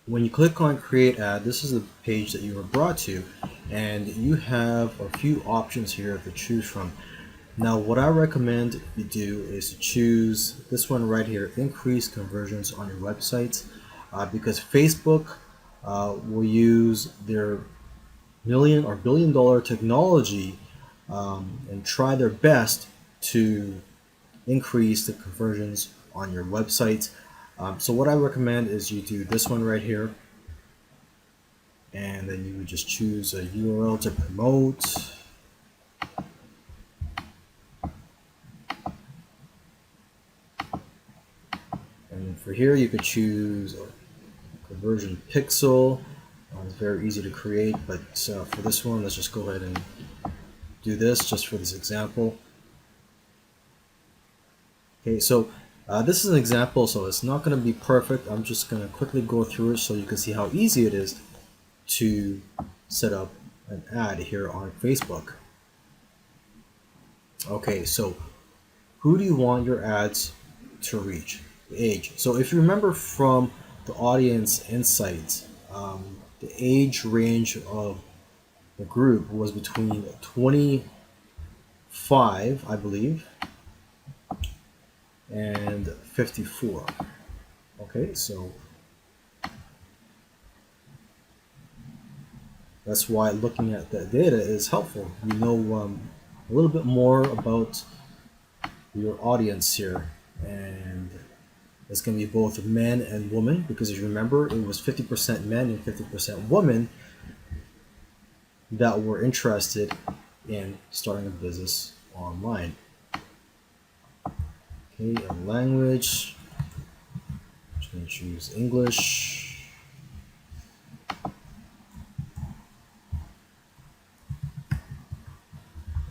when you click on create ad, this is the page that you were brought to, and you have a few options here to choose from. Now what I recommend you do is to choose this one right here, increase conversions on your website, because Facebook will use their million or billion dollar technology and try their best to increase the conversions on your website. So what I recommend is you do this one right here, and then you would just choose a URL to promote. And for here you could choose a conversion pixel. It's very easy to create, but for this one, let's just go ahead and do this just for this example. Okay, so this is an example, so it's not going to be perfect. I'm just going to quickly go through it so you can see how easy it is to set up an ad here on Facebook. Okay, so who do you want your ads to reach? The age. So if you remember from the audience insights, the age range of the group was between 25, I believe, and 54. Okay, so that's why looking at that data is helpful. You know a little bit more about your audience here, and it's going to be both men and women, because if you remember, it was 50% men and 50% women that were interested in starting a business online. Okay, a language, I'm just going to choose English.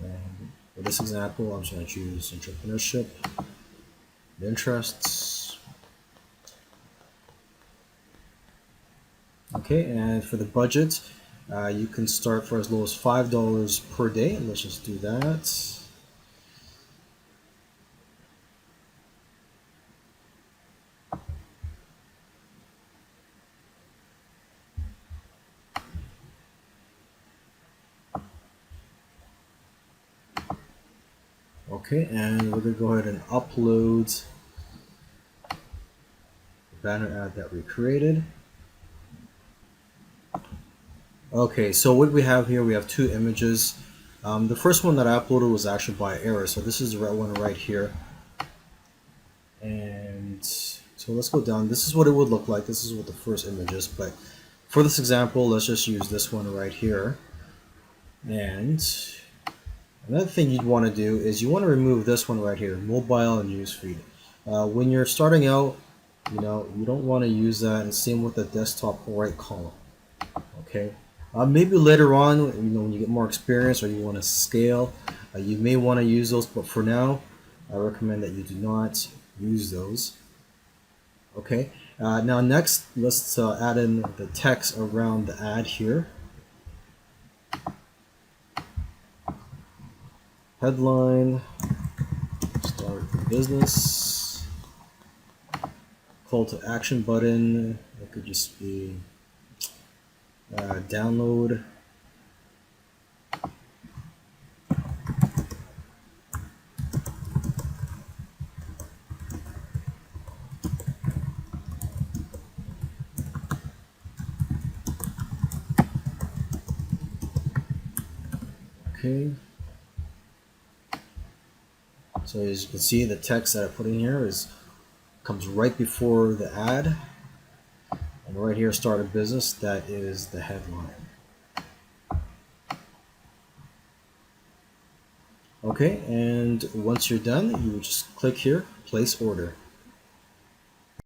And for this example, I'm just going to choose entrepreneurship, interests. Okay, and for the budget, you can start for as low as $5 per day. Let's just do that. Okay, and we're going to go ahead and upload the banner ad that we created. Okay, so what we have here, we have two images. The first one that I uploaded was actually by error, so this is the right one right here. And so let's go down. This is what it would look like. This is what the first image is, but for this example, let's just use this one right here. And another thing you'd want to do is you want to remove this one right here, mobile and newsfeed. When you're starting out, you don't want to use that, and same with the desktop right column. Okay, maybe later on, when you get more experience or you want to scale, you may want to use those, but for now, I recommend that you do not use those. Okay, now next, let's add in the text around the ad here. Headline, start a business, call to action button, it could just be download. Okay. So as you can see, the text that I put in here comes right before the ad, and right here, start a business, that is the headline. Okay, and once you're done, you just click here, place order.